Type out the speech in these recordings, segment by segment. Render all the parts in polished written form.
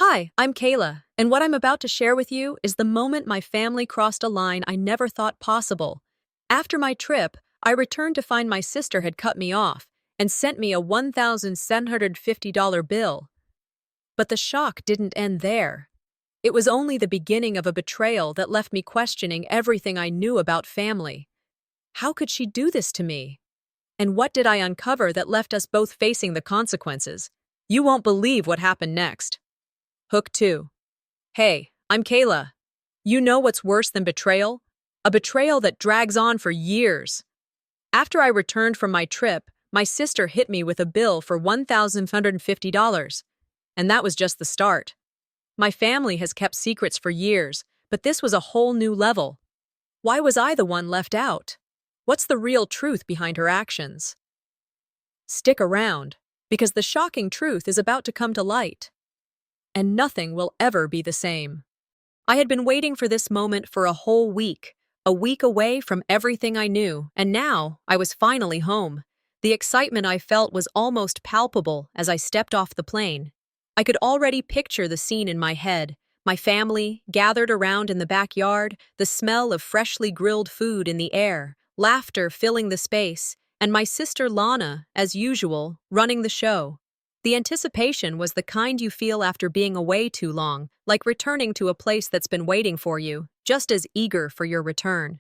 Hi, I'm Kayla, and what I'm about to share with you is the moment my family crossed a line I never thought possible. After my trip, I returned to find my sister had cut me off and sent me a $1,750 bill. But the shock didn't end there. It was only the beginning of a betrayal that left me questioning everything I knew about family. How could she do this to me? And what did I uncover that left us both facing the consequences? You won't believe what happened next. Hook 2. Hey, I'm Kayla. You know what's worse than betrayal? A betrayal that drags on for years. After I returned from my trip, my sister hit me with a bill for $1,550. And that was just the start. My family has kept secrets for years, but this was a whole new level. Why was I the one left out? What's the real truth behind her actions? Stick around, because the shocking truth is about to come to light. And nothing will ever be the same. I had been waiting for this moment for a week away from everything I knew, and now I was finally home. The excitement I felt was almost palpable as I stepped off the plane. I could already picture the scene in my head, my family gathered around in the backyard, the smell of freshly grilled food in the air, laughter filling the space, and my sister Lana, as usual, running the show. The anticipation was the kind you feel after being away too long, like returning to a place that's been waiting for you, just as eager for your return.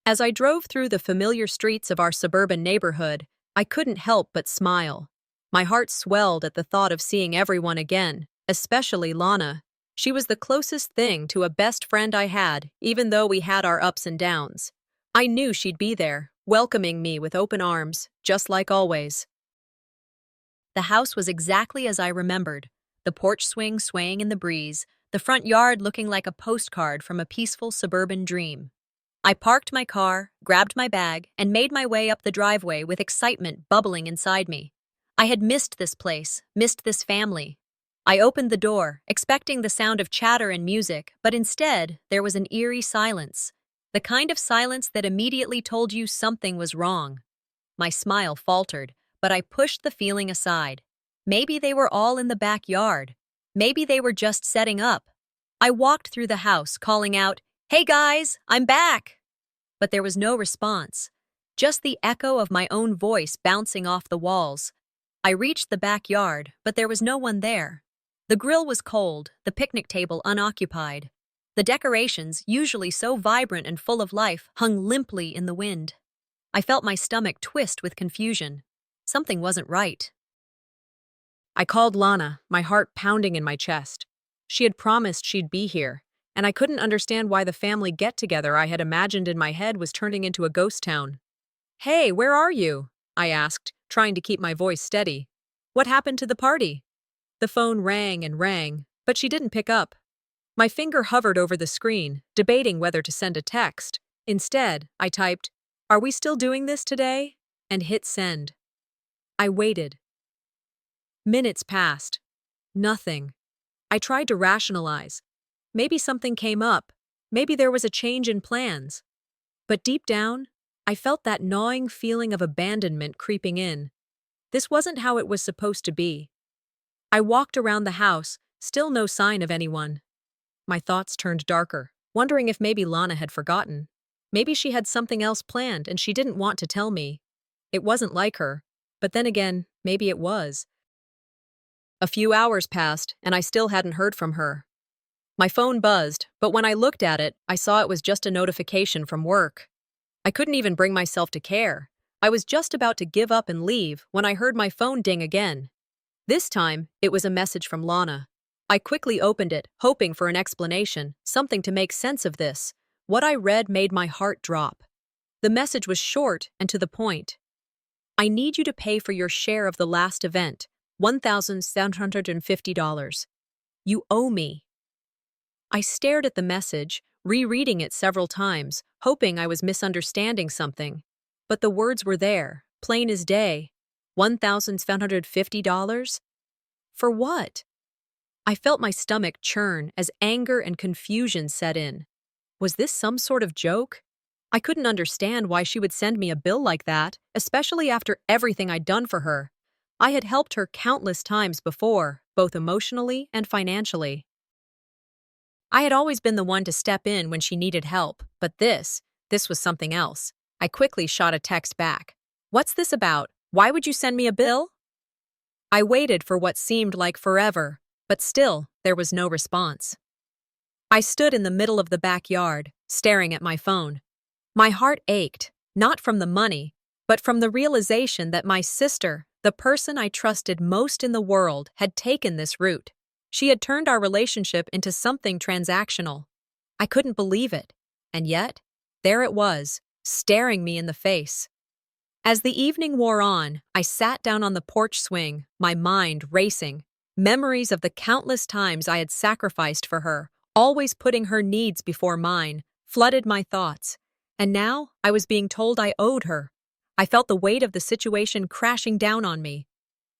As I drove through the familiar streets of our suburban neighborhood, I couldn't help but smile. My heart swelled at the thought of seeing everyone again, especially Lana. She was the closest thing to a best friend I had, even though we had our ups and downs. I knew she'd be there, welcoming me with open arms, just like always. The house was exactly as I remembered, the porch swing swaying in the breeze, the front yard looking like a postcard from a peaceful suburban dream. I parked my car, grabbed my bag, and made my way up the driveway with excitement bubbling inside me. I had missed this place, missed this family. I opened the door, expecting the sound of chatter and music, but instead, there was an eerie silence. The kind of silence that immediately told you something was wrong. My smile faltered, but I pushed the feeling aside. Maybe they were all in the backyard. Maybe they were just setting up. I walked through the house, calling out, "Hey guys, I'm back!" But there was no response, just the echo of my own voice bouncing off the walls. I reached the backyard, but there was no one there. The grill was cold, the picnic table unoccupied. The decorations, usually so vibrant and full of life, hung limply in the wind. I felt my stomach twist with confusion. Something wasn't right. I called Lana, my heart pounding in my chest. She had promised she'd be here, and I couldn't understand why the family get-together I had imagined in my head was turning into a ghost town. "Hey, where are you?" I asked, trying to keep my voice steady. "What happened to the party?" The phone rang and rang, but she didn't pick up. My finger hovered over the screen, debating whether to send a text. Instead, I typed, "Are we still doing this today?" and hit send. I waited. Minutes passed. Nothing. I tried to rationalize. Maybe something came up. Maybe there was a change in plans. But deep down, I felt that gnawing feeling of abandonment creeping in. This wasn't how it was supposed to be. I walked around the house, still no sign of anyone. My thoughts turned darker, wondering if maybe Lana had forgotten. Maybe she had something else planned and she didn't want to tell me. It wasn't like her. But then again, maybe it was. A few hours passed, and I still hadn't heard from her. My phone buzzed, but when I looked at it, I saw it was just a notification from work. I couldn't even bring myself to care. I was just about to give up and leave when I heard my phone ding again. This time, it was a message from Lana. I quickly opened it, hoping for an explanation, something to make sense of this. What I read made my heart drop. The message was short and to the point. "I need you to pay for your share of the last event, $1,750. You owe me." I stared at the message, rereading it several times, hoping I was misunderstanding something. But the words were there, plain as day. $1,750? For what? I felt my stomach churn as anger and confusion set in. Was this some sort of joke? I couldn't understand why she would send me a bill like that, especially after everything I'd done for her. I had helped her countless times before, both emotionally and financially. I had always been the one to step in when she needed help, but this was something else. I quickly shot a text back. "What's this about? Why would you send me a bill?" I waited for what seemed like forever, but still, there was no response. I stood in the middle of the backyard, staring at my phone. My heart ached, not from the money, but from the realization that my sister, the person I trusted most in the world, had taken this route. She had turned our relationship into something transactional. I couldn't believe it, and yet, there it was, staring me in the face. As the evening wore on, I sat down on the porch swing, my mind racing. Memories of the countless times I had sacrificed for her, always putting her needs before mine, flooded my thoughts. And now I was being told I owed her. I felt the weight of the situation crashing down on me.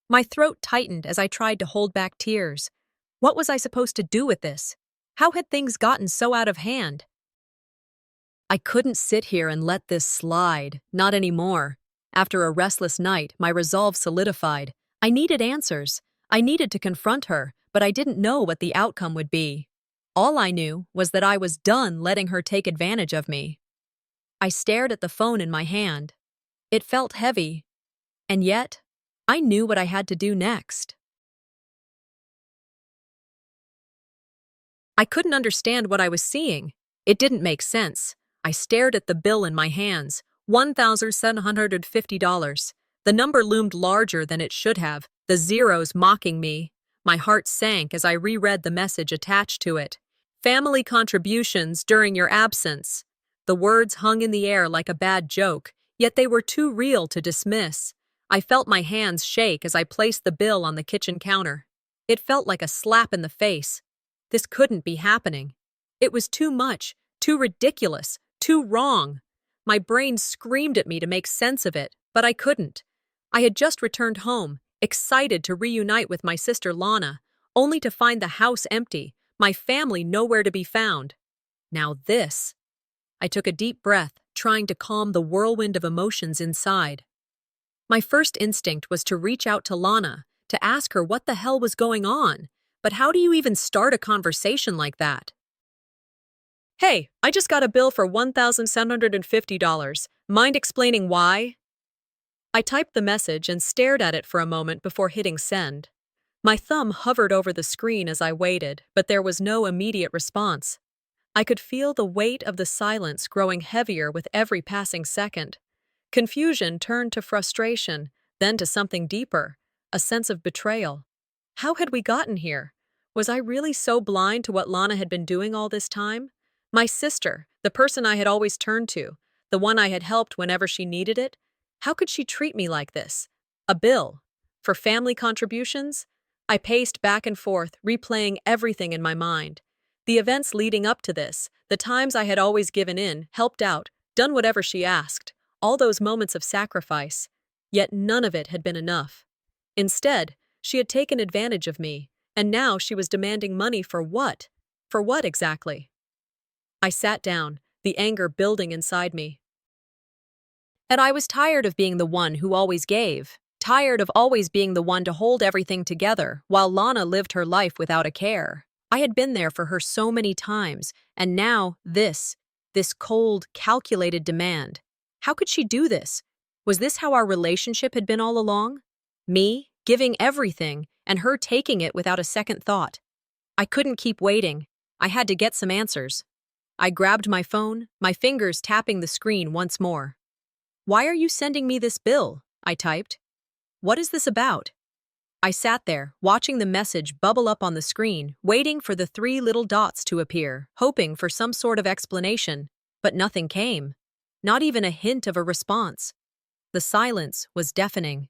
My throat tightened as I tried to hold back tears. What was I supposed to do with this? How had things gotten so out of hand? I couldn't sit here and let this slide, not anymore. After a restless night, my resolve solidified. I needed answers. I needed to confront her, but I didn't know what the outcome would be. All I knew was that I was done letting her take advantage of me. I stared at the phone in my hand. It felt heavy, and yet, I knew what I had to do next. I couldn't understand what I was seeing. It didn't make sense. I stared at the bill in my hands, $1,750. The number loomed larger than it should have, the zeros mocking me. My heart sank as I reread the message attached to it. "Family contributions during your absence." The words hung in the air like a bad joke, yet they were too real to dismiss. I felt my hands shake as I placed the bill on the kitchen counter. It felt like a slap in the face. This couldn't be happening. It was too much, too ridiculous, too wrong. My brain screamed at me to make sense of it, but I couldn't. I had just returned home, excited to reunite with my sister Lana, only to find the house empty, my family nowhere to be found. Now this. I took a deep breath, trying to calm the whirlwind of emotions inside. My first instinct was to reach out to Lana, to ask her what the hell was going on, but how do you even start a conversation like that? "Hey, I just got a bill for $1,750. Mind explaining why?" I typed the message and stared at it for a moment before hitting send. My thumb hovered over the screen as I waited, but there was no immediate response. I could feel the weight of the silence growing heavier with every passing second. Confusion turned to frustration, then to something deeper, a sense of betrayal. How had we gotten here? Was I really so blind to what Lana had been doing all this time? My sister, the person I had always turned to, the one I had helped whenever she needed it? How could she treat me like this? A bill? For family contributions? I paced back and forth, replaying everything in my mind. The events leading up to this, the times I had always given in, helped out, done whatever she asked, all those moments of sacrifice. Yet none of it had been enough. Instead, she had taken advantage of me, and now she was demanding money for what? For what exactly? I sat down, the anger building inside me. And I was tired of being the one who always gave, tired of always being the one to hold everything together while Lana lived her life without a care. I had been there for her so many times, and now this cold, calculated demand. How could she do this? Was this how our relationship had been all along? Me, giving everything, and her taking it without a second thought. I couldn't keep waiting. I had to get some answers. I grabbed my phone, my fingers tapping the screen once more. "Why are you sending me this bill?" I typed. "What is this about?" I sat there, watching the message bubble up on the screen, waiting for the 3 little dots to appear, hoping for some sort of explanation, but nothing came. Not even a hint of a response. The silence was deafening.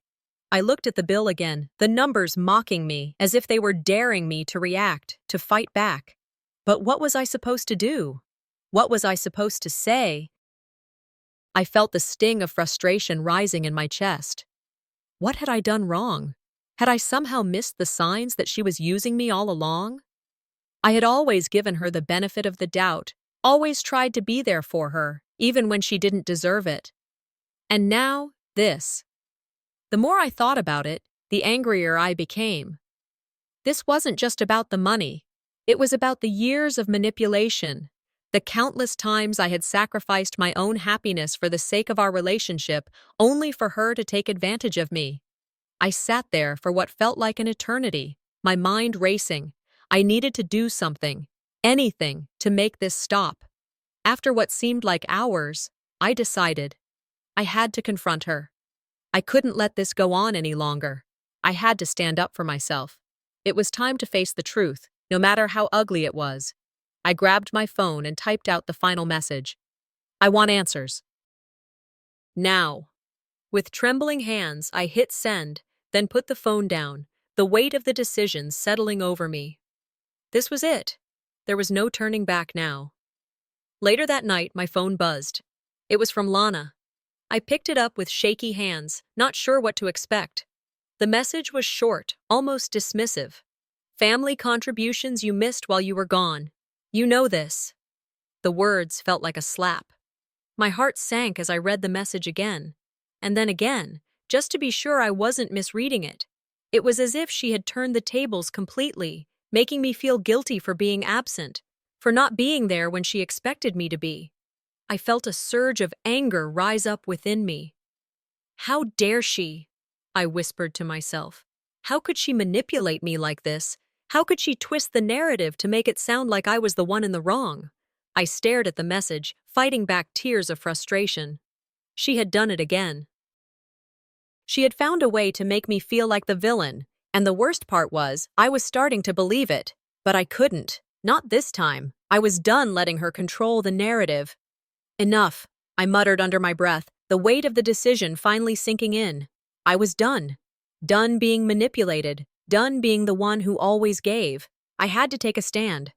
I looked at the bill again, the numbers mocking me, as if they were daring me to react, to fight back. But what was I supposed to do? What was I supposed to say? I felt the sting of frustration rising in my chest. What had I done wrong? Had I somehow missed the signs that she was using me all along? I had always given her the benefit of the doubt, always tried to be there for her, even when she didn't deserve it. And now, this. The more I thought about it, the angrier I became. This wasn't just about the money. It was about the years of manipulation, the countless times I had sacrificed my own happiness for the sake of our relationship, only for her to take advantage of me. I sat there for what felt like an eternity, my mind racing. I needed to do something, anything, to make this stop. After what seemed like hours, I decided. I had to confront her. I couldn't let this go on any longer. I had to stand up for myself. It was time to face the truth, no matter how ugly it was. I grabbed my phone and typed out the final message. I want answers. Now. With trembling hands, I hit send, then put the phone down, the weight of the decision settling over me. This was it. There was no turning back now. Later that night, my phone buzzed. It was from Lana. I picked it up with shaky hands, not sure what to expect. The message was short, almost dismissive. Family contributions you missed while you were gone. You know this. The words felt like a slap. My heart sank as I read the message again. And then again, just to be sure I wasn't misreading it. It was as if she had turned the tables completely, making me feel guilty for being absent, for not being there when she expected me to be. I felt a surge of anger rise up within me. How dare she? I whispered to myself. How could she manipulate me like this? How could she twist the narrative to make it sound like I was the one in the wrong? I stared at the message, fighting back tears of frustration. She had done it again. She had found a way to make me feel like the villain, and the worst part was, I was starting to believe it. But I couldn't. Not this time. I was done letting her control the narrative. Enough, I muttered under my breath, the weight of the decision finally sinking in. I was done. Done being manipulated. Done being the one who always gave. I had to take a stand.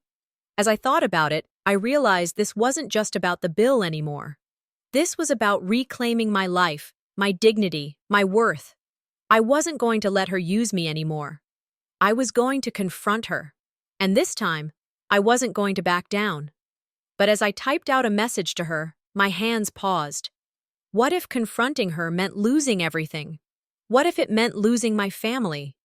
As I thought about it, I realized this wasn't just about the bill anymore. This was about reclaiming my life, my dignity, my worth. I wasn't going to let her use me anymore. I was going to confront her. And this time, I wasn't going to back down. But as I typed out a message to her, my hands paused. What if confronting her meant losing everything? What if it meant losing my family?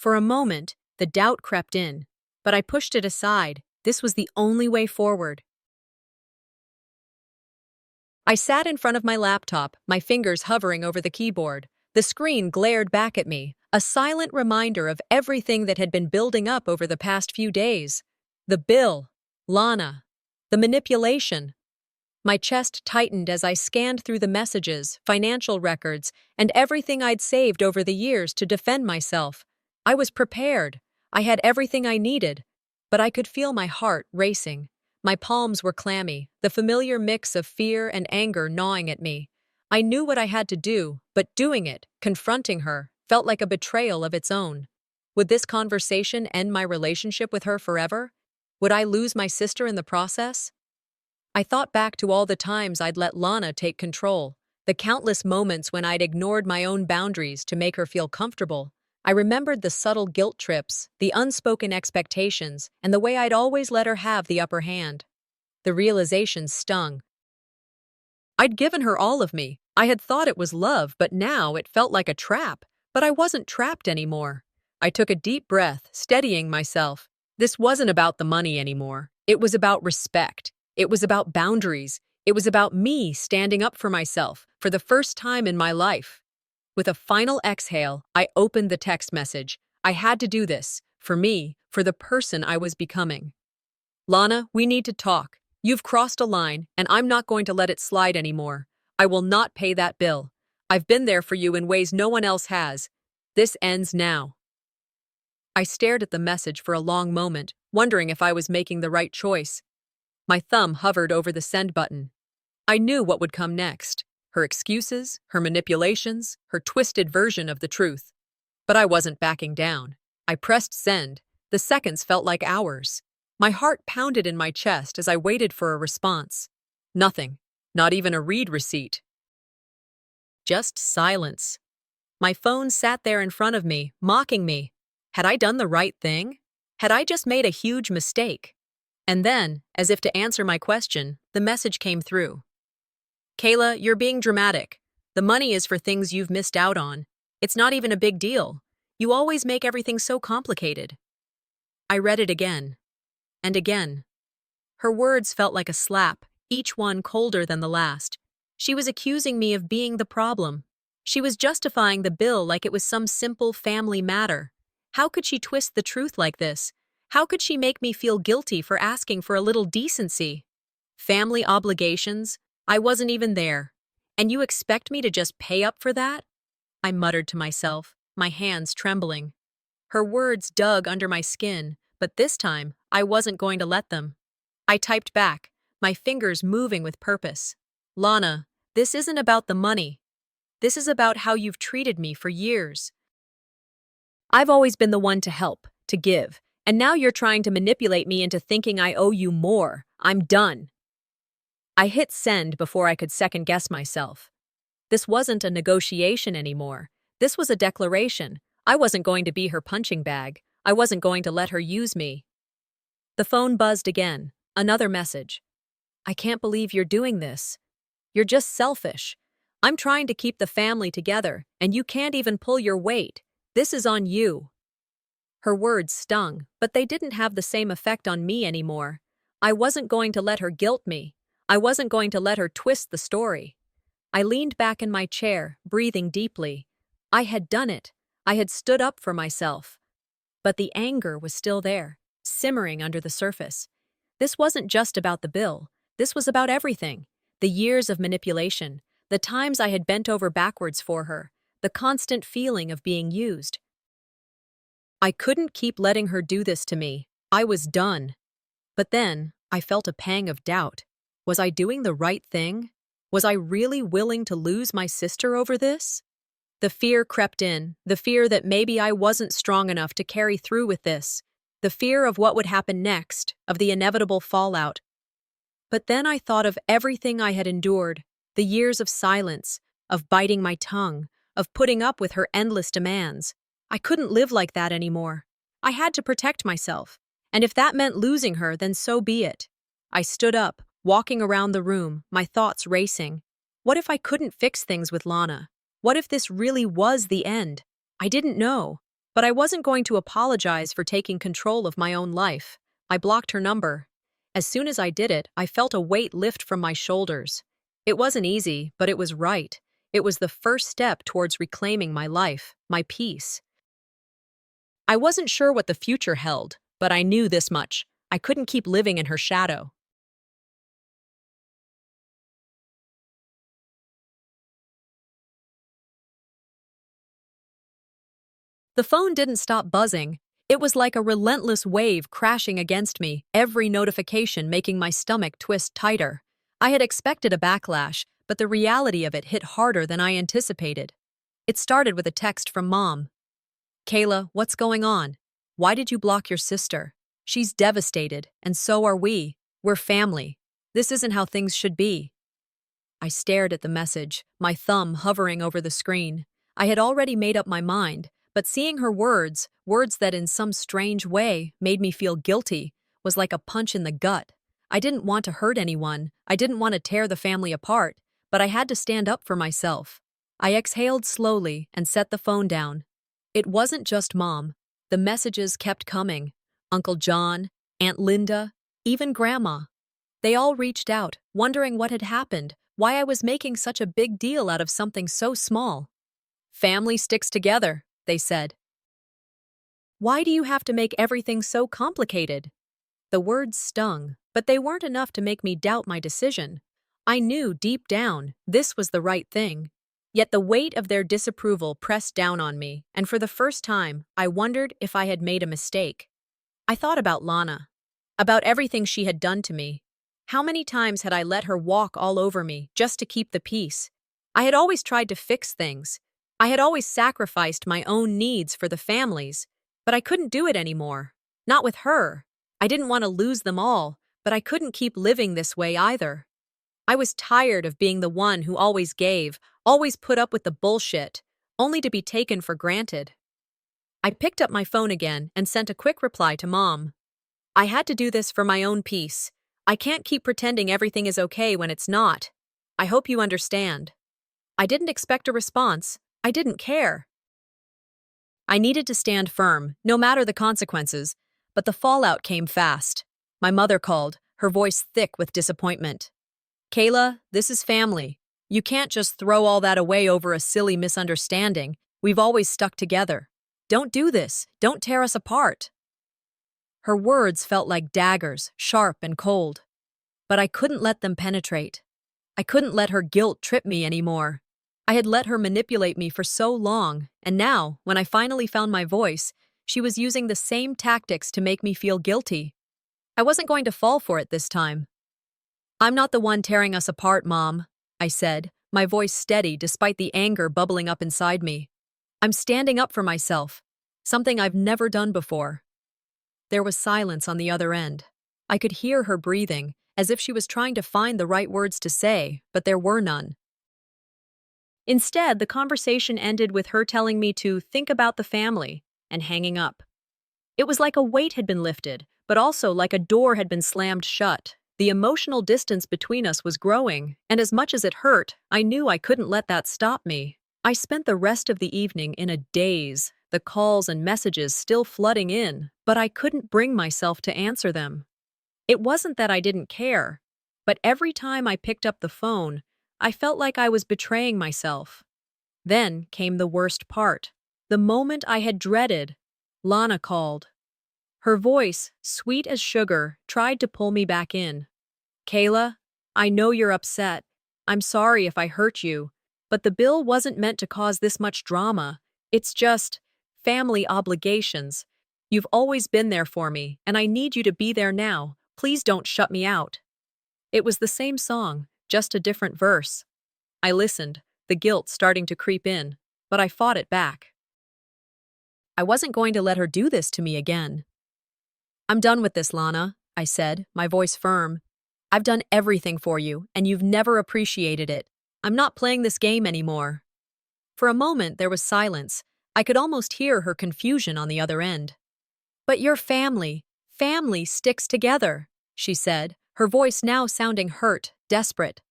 For a moment, the doubt crept in, but I pushed it aside. This was the only way forward. I sat in front of my laptop, my fingers hovering over the keyboard. The screen glared back at me, a silent reminder of everything that had been building up over the past few days. The bill, Lana, the manipulation. My chest tightened as I scanned through the messages, financial records, and everything I'd saved over the years to defend myself. I was prepared. I had everything I needed, but I could feel my heart racing. My palms were clammy, the familiar mix of fear and anger gnawing at me. I knew what I had to do, but doing it, confronting her, felt like a betrayal of its own. Would this conversation end my relationship with her forever? Would I lose my sister in the process? I thought back to all the times I'd let Lana take control, the countless moments when I'd ignored my own boundaries to make her feel comfortable. I remembered the subtle guilt trips, the unspoken expectations, and the way I'd always let her have the upper hand. The realization stung. I'd given her all of me. I had thought it was love, but now it felt like a trap. But I wasn't trapped anymore. I took a deep breath, steadying myself. This wasn't about the money anymore. It was about respect. It was about boundaries. It was about me standing up for myself for the first time in my life. With a final exhale, I opened the text message. I had to do this, for me, for the person I was becoming. Lana, we need to talk. You've crossed a line, and I'm not going to let it slide anymore. I will not pay that bill. I've been there for you in ways no one else has. This ends now. I stared at the message for a long moment, wondering if I was making the right choice. My thumb hovered over the send button. I knew what would come next. Her excuses, her manipulations, her twisted version of the truth. But I wasn't backing down. I pressed send. The seconds felt like hours. My heart pounded in my chest as I waited for a response. Nothing. Not even a read receipt. Just silence. My phone sat there in front of me, mocking me. Had I done the right thing? Had I just made a huge mistake? And then, as if to answer my question, the message came through. Kayla, you're being dramatic. The money is for things you've missed out on. It's not even a big deal. You always make everything so complicated." I read it again and again. Her words felt like a slap, each one colder than the last. She was accusing me of being the problem. She was justifying the bill like it was some simple family matter. How could she twist the truth like this? How could she make me feel guilty for asking for a little decency? Family obligations? I wasn't even there. And you expect me to just pay up for that? I muttered to myself, my hands trembling. Her words dug under my skin, but this time I wasn't going to let them. I typed back, my fingers moving with purpose. "Lana, this isn't about the money. This is about how you've treated me for years. I've always been the one to help, to give, and now you're trying to manipulate me into thinking I owe you more. I'm done." I hit send before I could second-guess myself. This wasn't a negotiation anymore. This was a declaration. I wasn't going to be her punching bag. I wasn't going to let her use me. The phone buzzed again. Another message. "I can't believe you're doing this. You're just selfish. I'm trying to keep the family together, and you can't even pull your weight. This is on you." Her words stung, but they didn't have the same effect on me anymore. I wasn't going to let her guilt me. I wasn't going to let her twist the story. I leaned back in my chair, breathing deeply. I had done it. I had stood up for myself. But the anger was still there, simmering under the surface. This wasn't just about the bill. This was about everything. The years of manipulation, the times I had bent over backwards for her, the constant feeling of being used. I couldn't keep letting her do this to me. I was done. But then, I felt a pang of doubt. Was I doing the right thing? Was I really willing to lose my sister over this? The fear crept in, the fear that maybe I wasn't strong enough to carry through with this, the fear of what would happen next, of the inevitable fallout. But then I thought of everything I had endured, the years of silence, of biting my tongue, of putting up with her endless demands. I couldn't live like that anymore. I had to protect myself, and if that meant losing her, then so be it. I stood up, walking around the room, my thoughts racing. What if I couldn't fix things with Lana? What if this really was the end? I didn't know, but I wasn't going to apologize for taking control of my own life. I blocked her number. As soon as I did it, I felt a weight lift from my shoulders. It wasn't easy, but it was right. It was the first step towards reclaiming my life, my peace. I wasn't sure what the future held, but I knew this much. I couldn't keep living in her shadow. The phone didn't stop buzzing. It was like a relentless wave crashing against me, every notification making my stomach twist tighter. I had expected a backlash, but the reality of it hit harder than I anticipated. It started with a text from Mom. "Kayla, what's going on? Why did you block your sister? She's devastated, and so are we. We're family. This isn't how things should be." I stared at the message, my thumb hovering over the screen. I had already made up my mind, but seeing her words that in some strange way made me feel guilty, was like a punch in the gut. I didn't want to hurt anyone. I didn't want to tear the family apart, but I had to stand up for myself. I exhaled slowly and set the phone down. It wasn't just Mom. The messages kept coming. Uncle John, Aunt Linda, even Grandma. They all reached out, wondering what had happened, why I was making such a big deal out of something so small. "Family sticks together," they said. "Why do you have to make everything so complicated?" The words stung, but they weren't enough to make me doubt my decision. I knew deep down this was the right thing. Yet the weight of their disapproval pressed down on me, and for the first time, I wondered if I had made a mistake. I thought about Lana, about everything she had done to me. How many times had I let her walk all over me just to keep the peace? I had always tried to fix things. I had always sacrificed my own needs for the families, but I couldn't do it anymore. Not with her. I didn't want to lose them all, but I couldn't keep living this way either. I was tired of being the one who always gave, always put up with the bullshit, only to be taken for granted. I picked up my phone again and sent a quick reply to Mom. "I had to do this for my own peace. I can't keep pretending everything is okay when it's not. I hope you understand." I didn't expect a response. I didn't care. I needed to stand firm, no matter the consequences, but the fallout came fast. My mother called, her voice thick with disappointment. Kayla, this is family. You can't just throw all that away over a silly misunderstanding. We've always stuck together. Don't do this. Don't tear us apart. Her words felt like daggers, sharp and cold. But I couldn't let them penetrate. I couldn't let her guilt trip me anymore. I had let her manipulate me for so long, and now, when I finally found my voice, she was using the same tactics to make me feel guilty. I wasn't going to fall for it this time. I'm not the one tearing us apart, Mom, I said, my voice steady despite the anger bubbling up inside me. I'm standing up for myself, something I've never done before. There was silence on the other end. I could hear her breathing, as if she was trying to find the right words to say, but there were none. Instead, the conversation ended with her telling me to think about the family and hanging up. It was like a weight had been lifted, but also like a door had been slammed shut. The emotional distance between us was growing, and as much as it hurt, I knew I couldn't let that stop me. I spent the rest of the evening in a daze, the calls and messages still flooding in, but I couldn't bring myself to answer them. It wasn't that I didn't care, but every time I picked up the phone, I felt like I was betraying myself. Then came the worst part. The moment I had dreaded, Lana called. Her voice, sweet as sugar, tried to pull me back in. Kayla, I know you're upset. I'm sorry if I hurt you, but the bill wasn't meant to cause this much drama. It's just family obligations. You've always been there for me, and I need you to be there now. Please don't shut me out. It was the same song, just a different verse. I listened, the guilt starting to creep in, but I fought it back. I wasn't going to let her do this to me again. I'm done with this, Lana, I said, my voice firm. I've done everything for you, and you've never appreciated it. I'm not playing this game anymore. For a moment, there was silence. I could almost hear her confusion on the other end. But your family sticks together, she said, her voice now sounding hurt, desperate.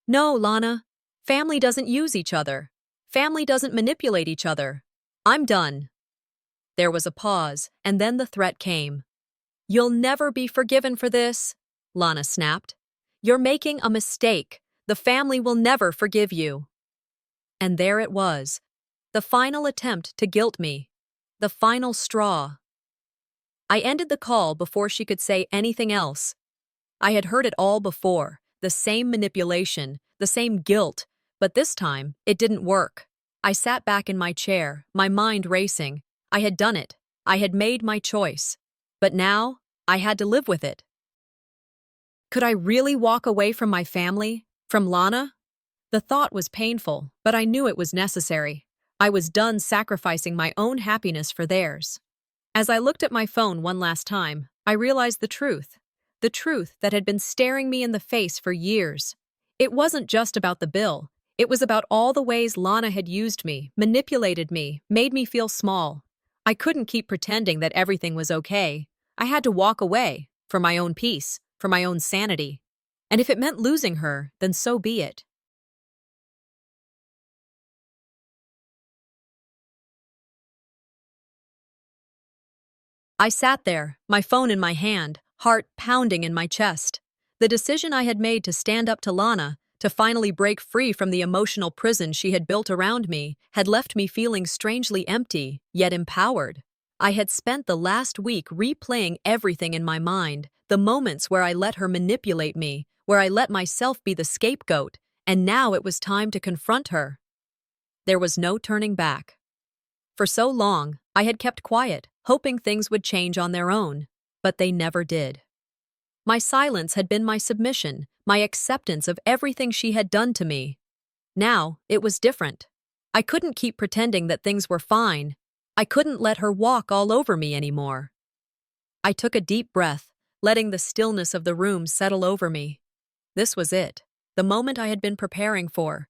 No, Lana, family doesn't use each other. Family doesn't manipulate each other. I'm done. There was a pause, and then the threat came. You'll never be forgiven for this, Lana snapped. You're making a mistake. The family will never forgive you. And there it was, the final attempt to guilt me, the final straw. I ended the call before she could say anything else. I had heard it all before, the same manipulation, the same guilt, but this time it didn't work. I sat back in my chair, my mind racing. I had done it. I had made my choice. But now, I had to live with it. Could I really walk away from my family? From Lana? The thought was painful, but I knew it was necessary. I was done sacrificing my own happiness for theirs. As I looked at my phone one last time, I realized the truth that had been staring me in the face for years. It wasn't just about the bill. It was about all the ways Lana had used me, manipulated me, made me feel small. I couldn't keep pretending that everything was okay. I had to walk away, for my own peace, for my own sanity. And if it meant losing her, then so be it. I sat there, my phone in my hand, heart pounding in my chest. The decision I had made to stand up to Lana, to finally break free from the emotional prison she had built around me, had left me feeling strangely empty, yet empowered. I had spent the last week replaying everything in my mind, the moments where I let her manipulate me, where I let myself be the scapegoat, and now it was time to confront her. There was no turning back. For so long, I had kept quiet, hoping things would change on their own, but they never did. My silence had been my submission, my acceptance of everything she had done to me. Now, it was different. I couldn't keep pretending that things were fine. I couldn't let her walk all over me anymore. I took a deep breath, letting the stillness of the room settle over me. This was it, the moment I had been preparing for.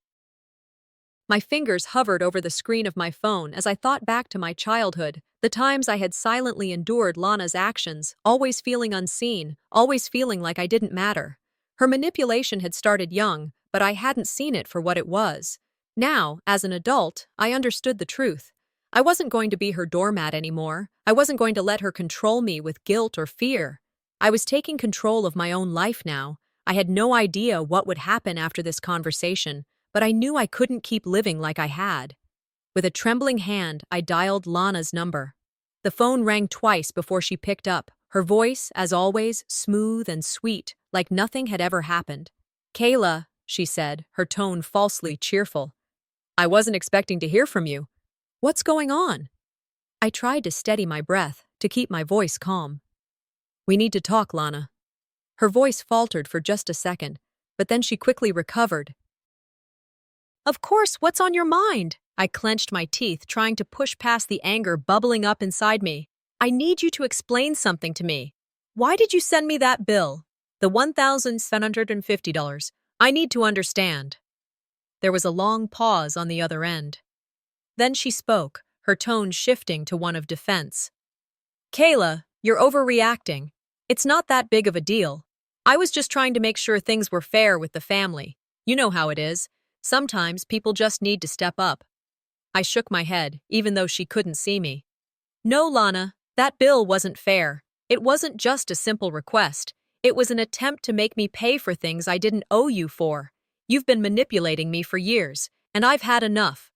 My fingers hovered over the screen of my phone as I thought back to my childhood, the times I had silently endured Lana's actions, always feeling unseen, always feeling like I didn't matter. Her manipulation had started young, but I hadn't seen it for what it was. Now, as an adult, I understood the truth. I wasn't going to be her doormat anymore. I wasn't going to let her control me with guilt or fear. I was taking control of my own life now. I had no idea what would happen after this conversation, but I knew I couldn't keep living like I had. With a trembling hand, I dialed Lana's number. The phone rang twice before she picked up, her voice, as always, smooth and sweet, like nothing had ever happened. "Kayla," she said, her tone falsely cheerful. "I wasn't expecting to hear from you. What's going on?" I tried to steady my breath, to keep my voice calm. "We need to talk, Lana." Her voice faltered for just a second, but then she quickly recovered. "Of course, what's on your mind?" I clenched my teeth, trying to push past the anger bubbling up inside me. "I need you to explain something to me. Why did you send me that bill? The $1,750. I need to understand." There was a long pause on the other end. Then she spoke, her tone shifting to one of defense. "Kayla, you're overreacting. It's not that big of a deal. I was just trying to make sure things were fair with the family. You know how it is. Sometimes people just need to step up." I shook my head, even though she couldn't see me. "No, Lana, that bill wasn't fair. It wasn't just a simple request. It was an attempt to make me pay for things I didn't owe you for. You've been manipulating me for years, and I've had enough."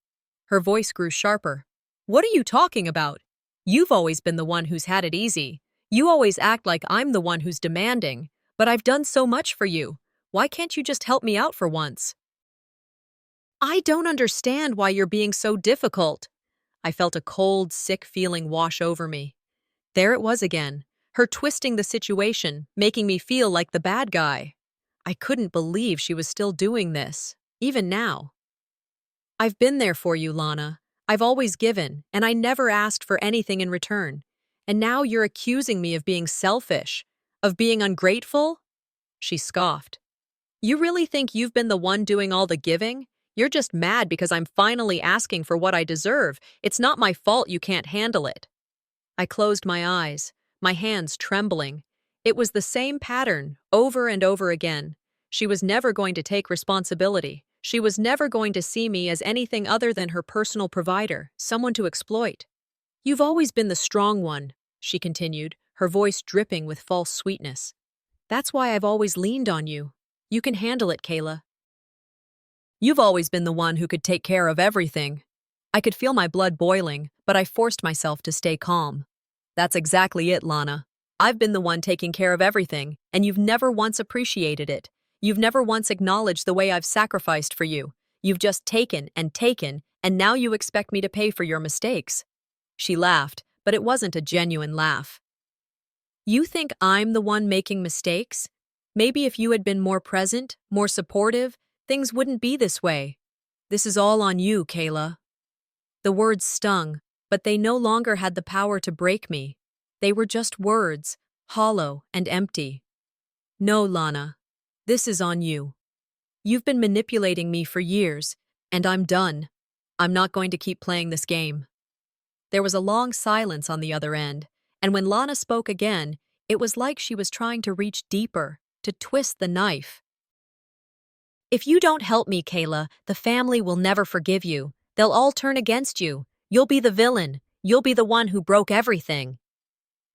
Her voice grew sharper. "What are you talking about? You've always been the one who's had it easy. You always act like I'm the one who's demanding. But I've done so much for you. Why can't you just help me out for once?" "I don't understand why you're being so difficult." I felt a cold, sick feeling wash over me. There it was again, her twisting the situation, making me feel like the bad guy. I couldn't believe she was still doing this, even now. "I've been there for you, Lana. I've always given, and I never asked for anything in return. And now you're accusing me of being selfish, of being ungrateful?" She scoffed. "You really think you've been the one doing all the giving? You're just mad because I'm finally asking for what I deserve. It's not my fault you can't handle it." I closed my eyes, my hands trembling. It was the same pattern, over and over again. She was never going to take responsibility. She was never going to see me as anything other than her personal provider, someone to exploit. "You've always been the strong one," she continued, her voice dripping with false sweetness. "That's why I've always leaned on you. You can handle it, Kayla. You've always been the one who could take care of everything." I could feel my blood boiling, but I forced myself to stay calm. "That's exactly it, Lana. I've been the one taking care of everything, and you've never once appreciated it. You've never once acknowledged the way I've sacrificed for you. You've just taken, and now you expect me to pay for your mistakes." She laughed, but it wasn't a genuine laugh. "You think I'm the one making mistakes? Maybe if you had been more present, more supportive, things wouldn't be this way. This is all on you, Kayla." The words stung, but they no longer had the power to break me. They were just words, hollow and empty. "No, Lana. This is on you. You've been manipulating me for years, and I'm done. I'm not going to keep playing this game." There was a long silence on the other end, and when Lana spoke again, it was like she was trying to reach deeper, to twist the knife. "If you don't help me, Kayla, the family will never forgive you. They'll all turn against you. You'll be the villain. You'll be the one who broke everything."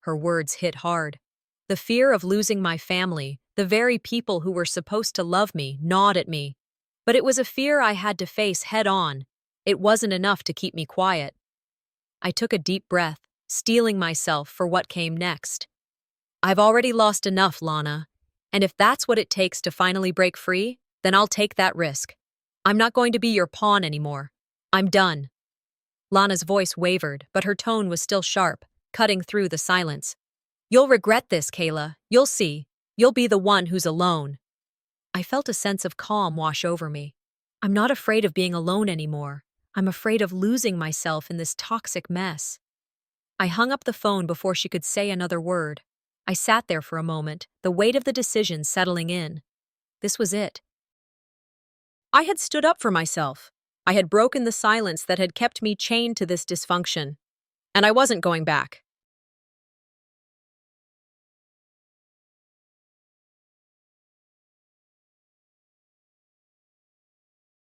Her words hit hard. The fear of losing my family, the very people who were supposed to love me, gnawed at me. But it was a fear I had to face head on. It wasn't enough to keep me quiet. I took a deep breath, steeling myself for what came next. "I've already lost enough, Lana. And if that's what it takes to finally break free, then I'll take that risk. I'm not going to be your pawn anymore. I'm done." Lana's voice wavered, but her tone was still sharp, cutting through the silence. "You'll regret this, Kayla. You'll see. You'll be the one who's alone." I felt a sense of calm wash over me. I'm not afraid of being alone anymore. I'm afraid of losing myself in this toxic mess. I hung up the phone before she could say another word. I sat there for a moment, the weight of the decision settling in. This was it. I had stood up for myself. I had broken the silence that had kept me chained to this dysfunction. And I wasn't going back.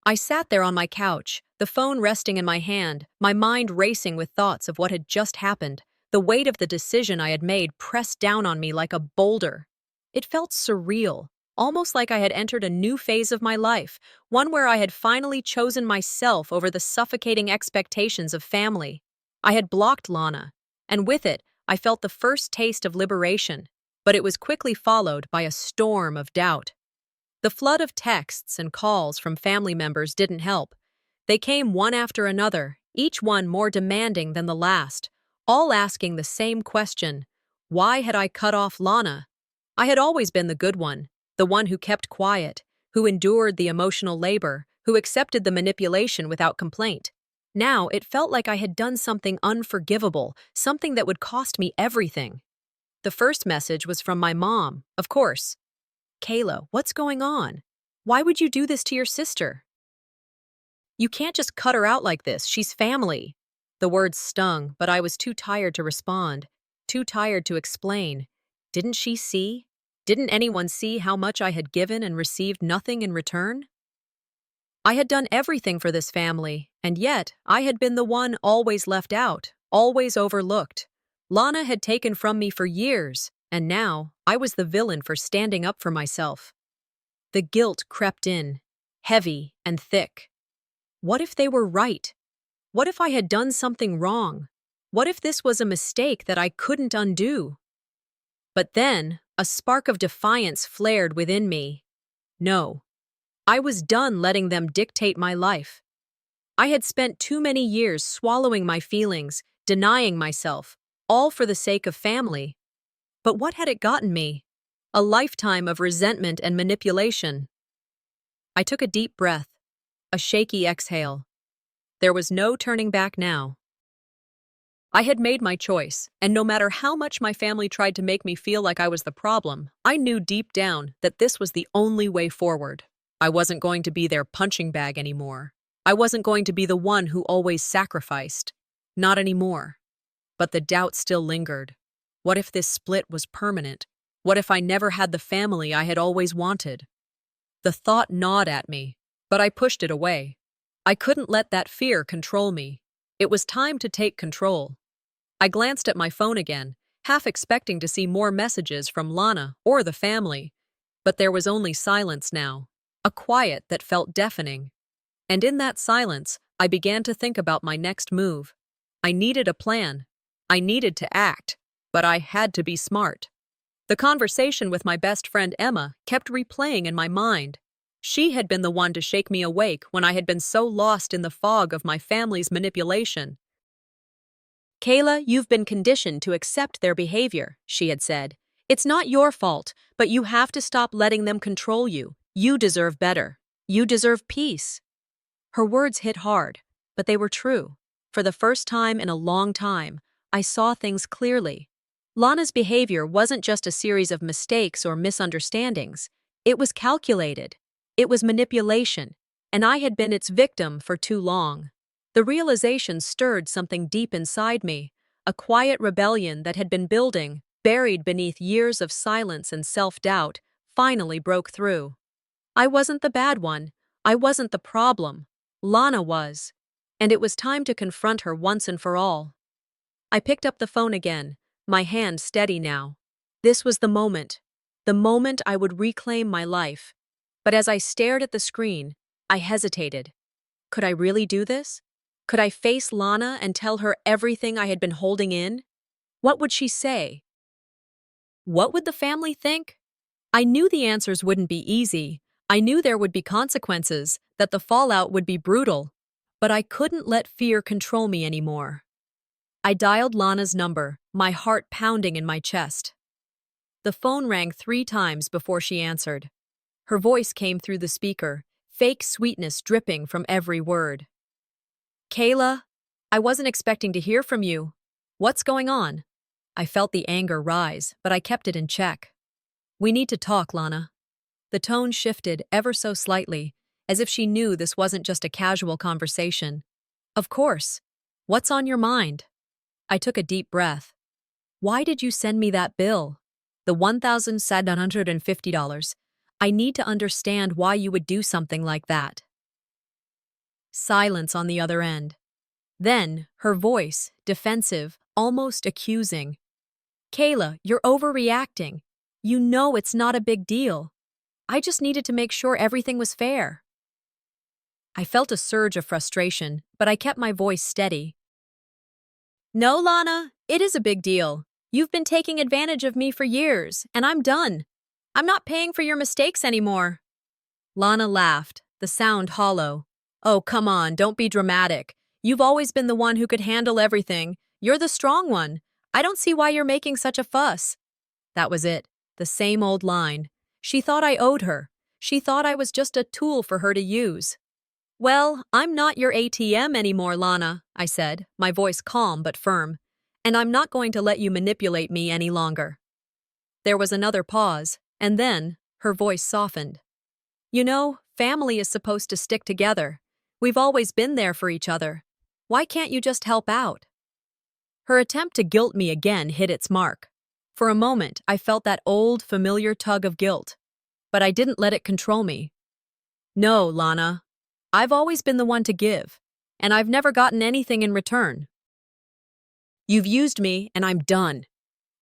I sat there on my couch, the phone resting in my hand, my mind racing with thoughts of what had just happened. The weight of the decision I had made pressed down on me like a boulder. It felt surreal, almost like I had entered a new phase of my life, one where I had finally chosen myself over the suffocating expectations of family. I had blocked Lana, and with it, I felt the first taste of liberation, but it was quickly followed by a storm of doubt. The flood of texts and calls from family members didn't help. They came one after another, each one more demanding than the last, all asking the same question: why had I cut off Lana? I had always been the good one, the one who kept quiet, who endured the emotional labor, who accepted the manipulation without complaint. Now it felt like I had done something unforgivable, something that would cost me everything. The first message was from my mom, of course. "Kayla, what's going on? Why would you do this to your sister? You can't just cut her out like this, she's family." The words stung, but I was too tired to respond, too tired to explain. Didn't she see? Didn't anyone see how much I had given and received nothing in return? I had done everything for this family, and yet I had been the one always left out, always overlooked. Lana had taken from me for years, and now I was the villain for standing up for myself. The guilt crept in, heavy and thick. What if they were right? What if I had done something wrong? What if this was a mistake that I couldn't undo? But then, a spark of defiance flared within me. No, I was done letting them dictate my life. I had spent too many years swallowing my feelings, denying myself, all for the sake of family. But what had it gotten me? A lifetime of resentment and manipulation. I took a deep breath, a shaky exhale. There was no turning back now. I had made my choice, and no matter how much my family tried to make me feel like I was the problem, I knew deep down that this was the only way forward. I wasn't going to be their punching bag anymore. I wasn't going to be the one who always sacrificed. Not anymore. But the doubt still lingered. What if this split was permanent? What if I never had the family I had always wanted? The thought gnawed at me, but I pushed it away. I couldn't let that fear control me. It was time to take control. I glanced at my phone again, half expecting to see more messages from Lana or the family. But there was only silence now, a quiet that felt deafening. And in that silence, I began to think about my next move. I needed a plan. I needed to act, but I had to be smart. The conversation with my best friend Emma kept replaying in my mind. She had been the one to shake me awake when I had been so lost in the fog of my family's manipulation. "Kayla, you've been conditioned to accept their behavior," she had said. "It's not your fault, but you have to stop letting them control you. You deserve better. You deserve peace." Her words hit hard, but they were true. For the first time in a long time, I saw things clearly. Lana's behavior wasn't just a series of mistakes or misunderstandings. It was calculated. It was manipulation, and I had been its victim for too long. The realization stirred something deep inside me, a quiet rebellion that had been building, buried beneath years of silence and self-doubt, finally broke through. I wasn't the bad one. I wasn't the problem. Lana was. And it was time to confront her once and for all. I picked up the phone again, my hand steady now. This was the moment I would reclaim my life. But as I stared at the screen, I hesitated. Could I really do this? Could I face Lana and tell her everything I had been holding in? What would she say? What would the family think? I knew the answers wouldn't be easy. I knew there would be consequences, that the fallout would be brutal. But I couldn't let fear control me anymore. I dialed Lana's number, my heart pounding in my chest. The phone rang 3 times before she answered. Her voice came through the speaker, fake sweetness dripping from every word. "Kayla, I wasn't expecting to hear from you. What's going on?" I felt the anger rise, but I kept it in check. "We need to talk, Lana." The tone shifted ever so slightly, as if she knew this wasn't just a casual conversation. "Of course. What's on your mind?" I took a deep breath. "Why did you send me that bill? The $1,750. I need to understand why you would do something like that." Silence on the other end. Then, her voice, defensive, almost accusing. Kayla, you're overreacting. You know it's not a big deal. I just needed to make sure everything was fair. I felt a surge of frustration, but I kept my voice steady. No, Lana, it is a big deal. You've been taking advantage of me for years, and I'm done. I'm not paying for your mistakes anymore. Lana laughed, the sound hollow. Oh, come on, don't be dramatic. You've always been the one who could handle everything. You're the strong one. I don't see why you're making such a fuss. That was it, the same old line. She thought I owed her. She thought I was just a tool for her to use. Well, I'm not your ATM anymore, Lana, I said, my voice calm but firm. And I'm not going to let you manipulate me any longer. There was another pause, and then her voice softened. You know, family is supposed to stick together. We've always been there for each other. Why can't you just help out? Her attempt to guilt me again hit its mark. For a moment, I felt that old, familiar tug of guilt. But I didn't let it control me. No, Lana. I've always been the one to give, and I've never gotten anything in return. You've used me, and I'm done.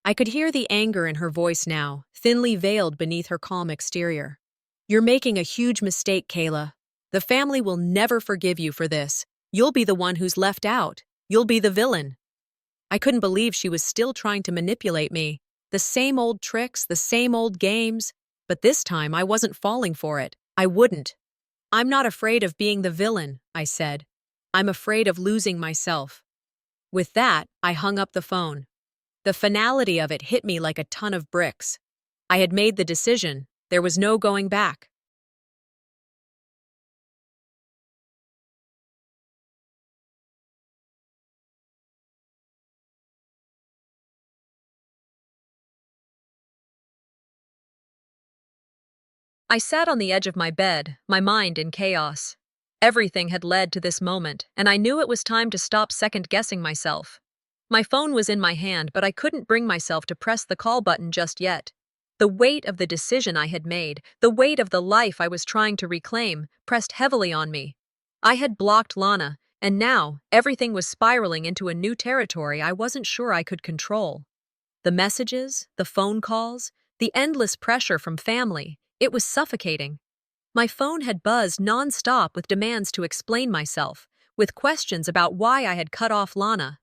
I could hear the anger in her voice now, thinly veiled beneath her calm exterior. You're making a huge mistake, Kayla. The family will never forgive you for this. You'll be the one who's left out. You'll be the villain. I couldn't believe she was still trying to manipulate me. The same old tricks, the same old games. But this time I wasn't falling for it. I wouldn't. I'm not afraid of being the villain, I said. I'm afraid of losing myself. With that, I hung up the phone. The finality of it hit me like a ton of bricks. I had made the decision. There was no going back. I sat on the edge of my bed, my mind in chaos. Everything had led to this moment, and I knew it was time to stop second-guessing myself. My phone was in my hand, but I couldn't bring myself to press the call button just yet. The weight of the decision I had made, the weight of the life I was trying to reclaim, pressed heavily on me. I had blocked Lana, and now everything was spiraling into a new territory I wasn't sure I could control. The messages, the phone calls, the endless pressure from family, it was suffocating. My phone had buzzed non-stop with demands to explain myself, with questions about why I had cut off Lana.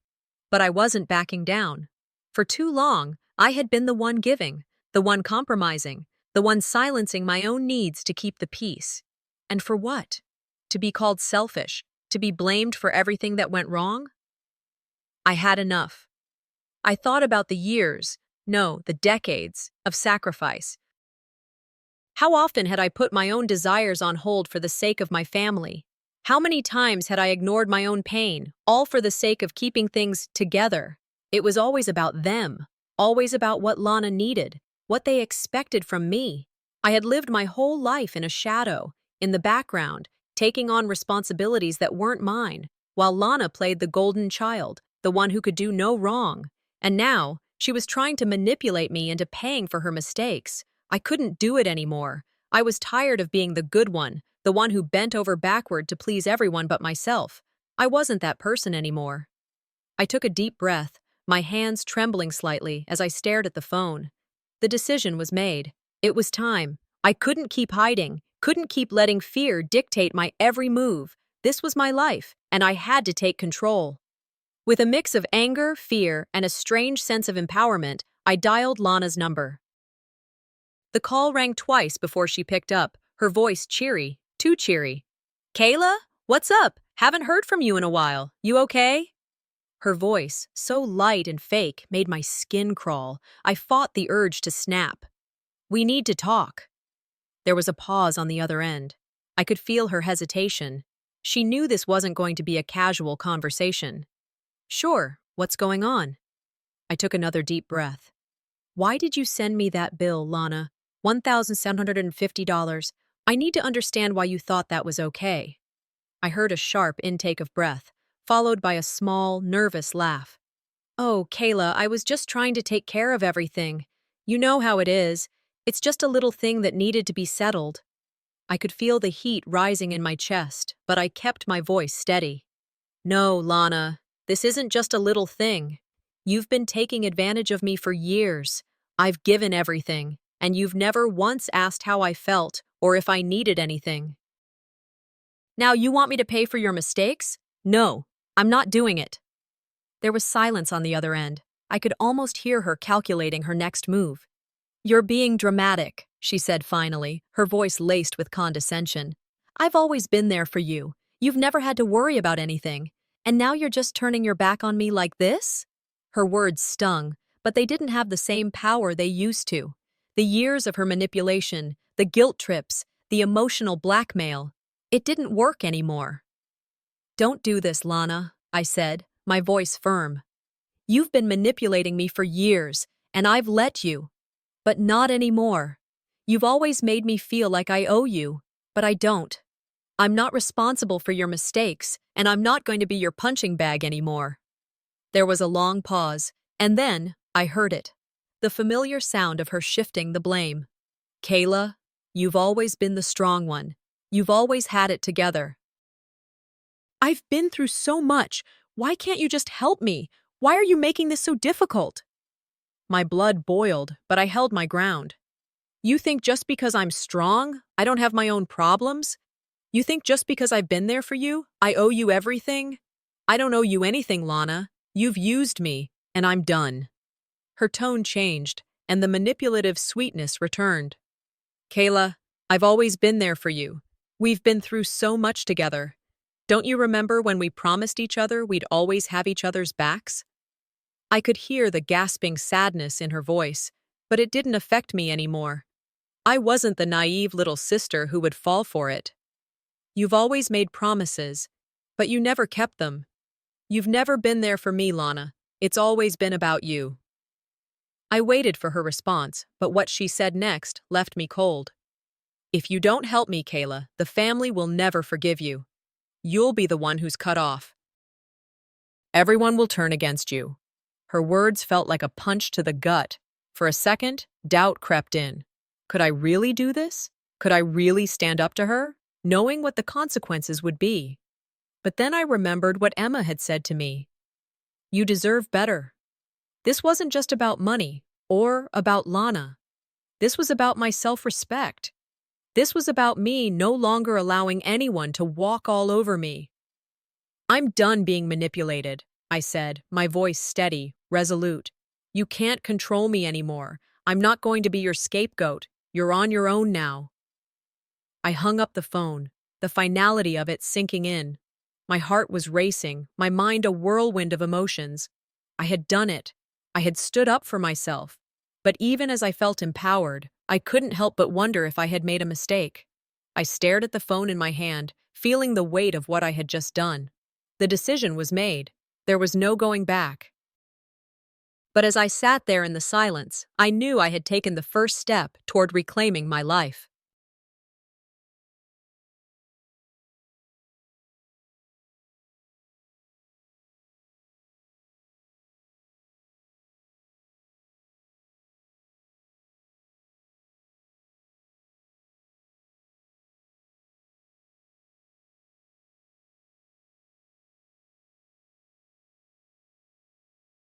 But I wasn't backing down. For too long, I had been the one giving, the one compromising, the one silencing my own needs to keep the peace. And for what? To be called selfish, to be blamed for everything that went wrong? I had enough. I thought about the years, no, the decades, of sacrifice. How often had I put my own desires on hold for the sake of my family? How many times had I ignored my own pain, all for the sake of keeping things together? It was always about them, always about what Lana needed, what they expected from me. I had lived my whole life in a shadow, in the background, taking on responsibilities that weren't mine, while Lana played the golden child, the one who could do no wrong. And now, she was trying to manipulate me into paying for her mistakes. I couldn't do it anymore. I was tired of being the good one, the one who bent over backward to please everyone but myself. I wasn't that person anymore. I took a deep breath, my hands trembling slightly as I stared at the phone. The decision was made. It was time. I couldn't keep hiding, couldn't keep letting fear dictate my every move. This was my life, and I had to take control. With a mix of anger, fear, and a strange sense of empowerment, I dialed Lana's number. The call rang twice before she picked up, her voice cheery, too cheery. Kayla? What's up? Haven't heard from you in a while. You okay? Her voice, so light and fake, made my skin crawl. I fought the urge to snap. We need to talk. There was a pause on the other end. I could feel her hesitation. She knew this wasn't going to be a casual conversation. Sure, what's going on? I took another deep breath. Why did you send me that bill, Lana? $1,750. I need to understand why you thought that was okay. I heard a sharp intake of breath, followed by a small, nervous laugh. Oh, Kayla, I was just trying to take care of everything. You know how it is. It's just a little thing that needed to be settled. I could feel the heat rising in my chest, but I kept my voice steady. No, Lana, this isn't just a little thing. You've been taking advantage of me for years. I've given everything, and you've never once asked how I felt or if I needed anything. Now you want me to pay for your mistakes? No, I'm not doing it. There was silence on the other end. I could almost hear her calculating her next move. You're being dramatic, she said finally, her voice laced with condescension. I've always been there for you. You've never had to worry about anything. And now you're just turning your back on me like this? Her words stung, but they didn't have the same power they used to. The years of her manipulation, the guilt trips, the emotional blackmail, it didn't work anymore. Don't do this, Lana, I said, my voice firm. You've been manipulating me for years, and I've let you. But not anymore. You've always made me feel like I owe you, but I don't. I'm not responsible for your mistakes, and I'm not going to be your punching bag anymore. There was a long pause, and then I heard it. The familiar sound of her shifting the blame. Kayla, you've always been the strong one. You've always had it together. I've been through so much. Why can't you just help me? Why are you making this so difficult? My blood boiled, but I held my ground. You think just because I'm strong, I don't have my own problems? You think just because I've been there for you, I owe you everything? I don't owe you anything, Lana. You've used me, and I'm done. Her tone changed, and the manipulative sweetness returned. Kayla, I've always been there for you. We've been through so much together. Don't you remember when we promised each other we'd always have each other's backs? I could hear the gasping sadness in her voice, but it didn't affect me anymore. I wasn't the naive little sister who would fall for it. You've always made promises, but you never kept them. You've never been there for me, Lana. It's always been about you. I waited for her response, but what she said next left me cold. If you don't help me, Kayla, the family will never forgive you. You'll be the one who's cut off. Everyone will turn against you. Her words felt like a punch to the gut. For a second, doubt crept in. Could I really do this? Could I really stand up to her, knowing what the consequences would be? But then I remembered what Emma had said to me. You deserve better. This wasn't just about money or about Lana. This was about my self-respect. This was about me no longer allowing anyone to walk all over me. I'm done being manipulated, I said, my voice steady, resolute. You can't control me anymore. I'm not going to be your scapegoat. You're on your own now. I hung up the phone, the finality of it sinking in. My heart was racing, my mind a whirlwind of emotions. I had done it. I had stood up for myself. But even as I felt empowered, I couldn't help but wonder if I had made a mistake. I stared at the phone in my hand, feeling the weight of what I had just done. The decision was made. There was no going back. But as I sat there in the silence, I knew I had taken the first step toward reclaiming my life.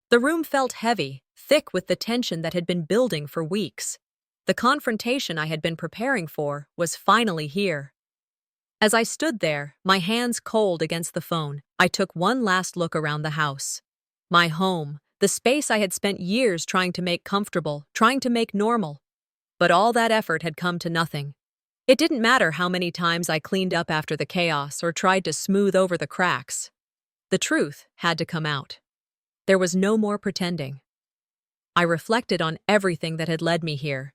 The room felt heavy, thick with the tension that had been building for weeks. The confrontation I had been preparing for was finally here. As I stood there, my hands cold against the phone, I took one last look around the house. My home, the space I had spent years trying to make comfortable, trying to make normal. But all that effort had come to nothing. It didn't matter how many times I cleaned up after the chaos or tried to smooth over the cracks. The truth had to come out. There was no more pretending. I reflected on everything that had led me here.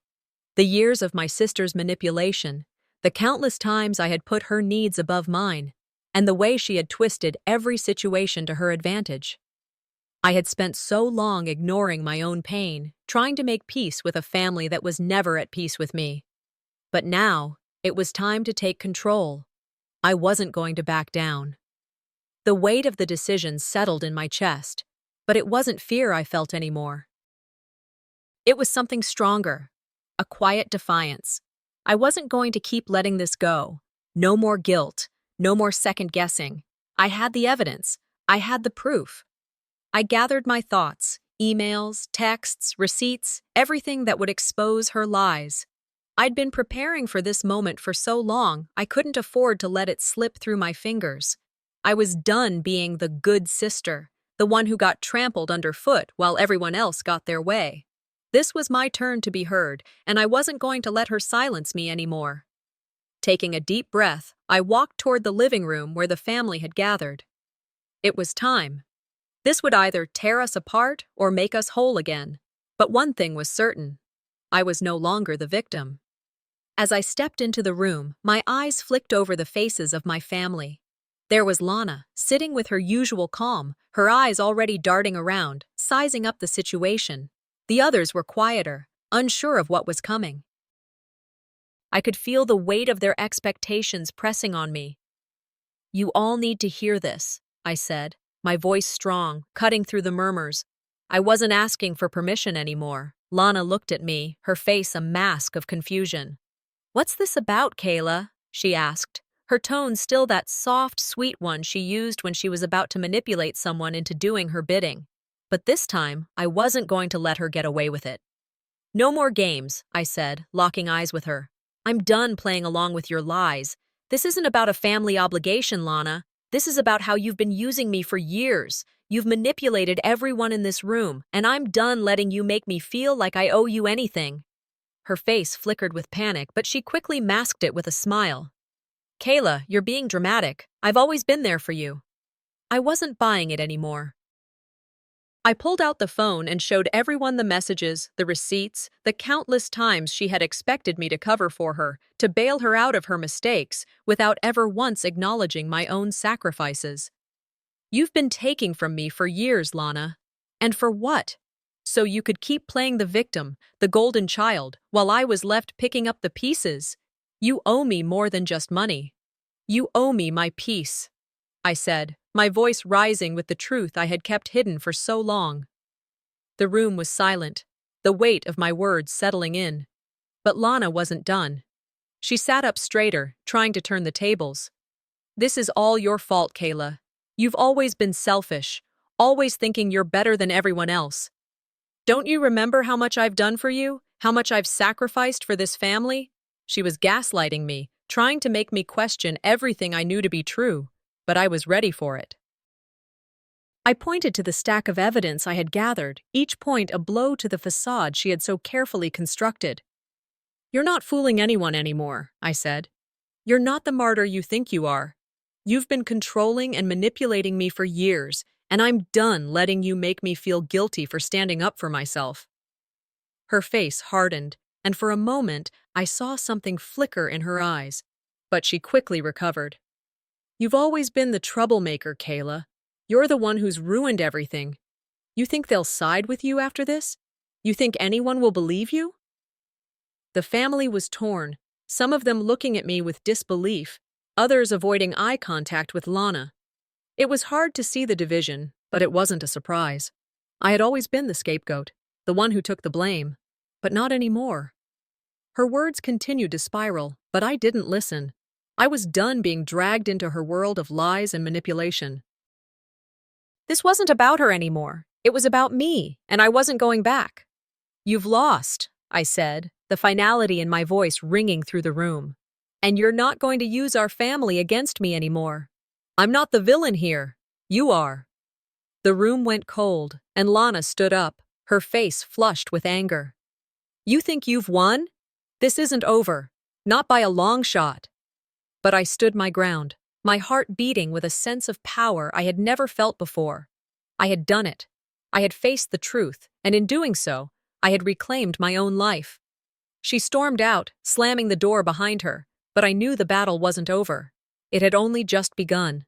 The years of my sister's manipulation, the countless times I had put her needs above mine, and the way she had twisted every situation to her advantage. I had spent so long ignoring my own pain, trying to make peace with a family that was never at peace with me. But now, it was time to take control. I wasn't going to back down. The weight of the decision settled in my chest, but it wasn't fear I felt anymore. It was something stronger, a quiet defiance. I wasn't going to keep letting this go. No more guilt. No more second guessing. I had the evidence. I had the proof. I gathered my thoughts, emails, texts, receipts, everything that would expose her lies. I'd been preparing for this moment for so long, I couldn't afford to let it slip through my fingers. I was done being the good sister, the one who got trampled underfoot while everyone else got their way. This was my turn to be heard, and I wasn't going to let her silence me anymore. Taking a deep breath, I walked toward the living room where the family had gathered. It was time. This would either tear us apart or make us whole again. But one thing was certain. I was no longer the victim. As I stepped into the room, my eyes flicked over the faces of my family. There was Lana, sitting with her usual calm, her eyes already darting around, sizing up the situation. The others were quieter, unsure of what was coming. I could feel the weight of their expectations pressing on me. "You all need to hear this," I said, my voice strong, cutting through the murmurs. I wasn't asking for permission anymore. Lana looked at me, her face a mask of confusion. "What's this about, Kayla?" she asked, her tone still that soft, sweet one she used when she was about to manipulate someone into doing her bidding. But this time, I wasn't going to let her get away with it. "No more games," I said, locking eyes with her. "I'm done playing along with your lies. This isn't about a family obligation, Lana. This is about how you've been using me for years. You've manipulated everyone in this room, and I'm done letting you make me feel like I owe you anything." Her face flickered with panic, but she quickly masked it with a smile. "Kayla, you're being dramatic. I've always been there for you." I wasn't buying it anymore. I pulled out the phone and showed everyone the messages, the receipts, the countless times she had expected me to cover for her, to bail her out of her mistakes, without ever once acknowledging my own sacrifices. "You've been taking from me for years, Lana. And for what? So you could keep playing the victim, the golden child, while I was left picking up the pieces. You owe me more than just money. You owe me my peace," I said, my voice rising with the truth I had kept hidden for so long. The room was silent, the weight of my words settling in. But Lana wasn't done. She sat up straighter, trying to turn the tables. "This is all your fault, Kayla. You've always been selfish, always thinking you're better than everyone else. Don't you remember how much I've done for you? How much I've sacrificed for this family?" She was gaslighting me, trying to make me question everything I knew to be true. But I was ready for it. I pointed to the stack of evidence I had gathered, each point a blow to the facade she had so carefully constructed. "You're not fooling anyone anymore," I said. "You're not the martyr you think you are. You've been controlling and manipulating me for years, and I'm done letting you make me feel guilty for standing up for myself." Her face hardened, and for a moment I saw something flicker in her eyes, but she quickly recovered. "You've always been the troublemaker, Kayla. You're the one who's ruined everything. You think they'll side with you after this? You think anyone will believe you?" The family was torn, some of them looking at me with disbelief, others avoiding eye contact with Lana. It was hard to see the division, but it wasn't a surprise. I had always been the scapegoat, the one who took the blame. But not anymore. Her words continued to spiral, but I didn't listen. I was done being dragged into her world of lies and manipulation. This wasn't about her anymore. It was about me, and I wasn't going back. "You've lost," I said, the finality in my voice ringing through the room. "And you're not going to use our family against me anymore. I'm not the villain here. You are." The room went cold, and Lana stood up, her face flushed with anger. "You think you've won? This isn't over. Not by a long shot." But I stood my ground, my heart beating with a sense of power I had never felt before. I had done it. I had faced the truth, and in doing so, I had reclaimed my own life. She stormed out, slamming the door behind her, but I knew the battle wasn't over. It had only just begun.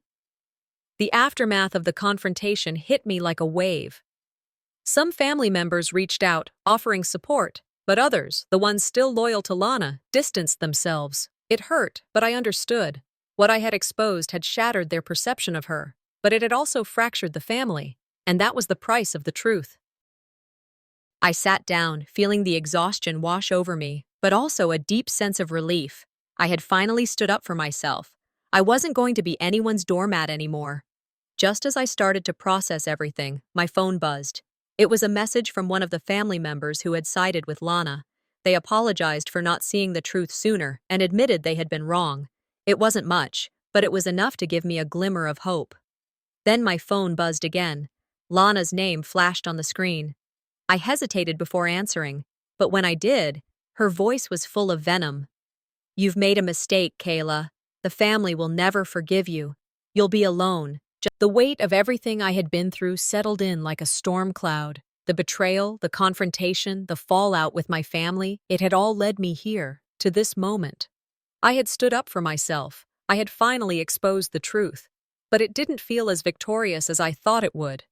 The aftermath of the confrontation hit me like a wave. Some family members reached out, offering support, but others, the ones still loyal to Lana, distanced themselves. It hurt, but I understood. What I had exposed had shattered their perception of her, but it had also fractured the family, and that was the price of the truth. I sat down, feeling the exhaustion wash over me, but also a deep sense of relief. I had finally stood up for myself. I wasn't going to be anyone's doormat anymore. Just as I started to process everything, my phone buzzed. It was a message from one of the family members who had sided with Lana. They apologized for not seeing the truth sooner and admitted they had been wrong. It wasn't much, but it was enough to give me a glimmer of hope. Then my phone buzzed again. Lana's name flashed on the screen. I hesitated before answering, but when I did, her voice was full of venom. "You've made a mistake, Kayla. The family will never forgive you. You'll be alone." The weight of everything I had been through settled in like a storm cloud. The betrayal, the confrontation, the fallout with my family, it had all led me here, to this moment. I had stood up for myself. I had finally exposed the truth. But it didn't feel as victorious as I thought it would.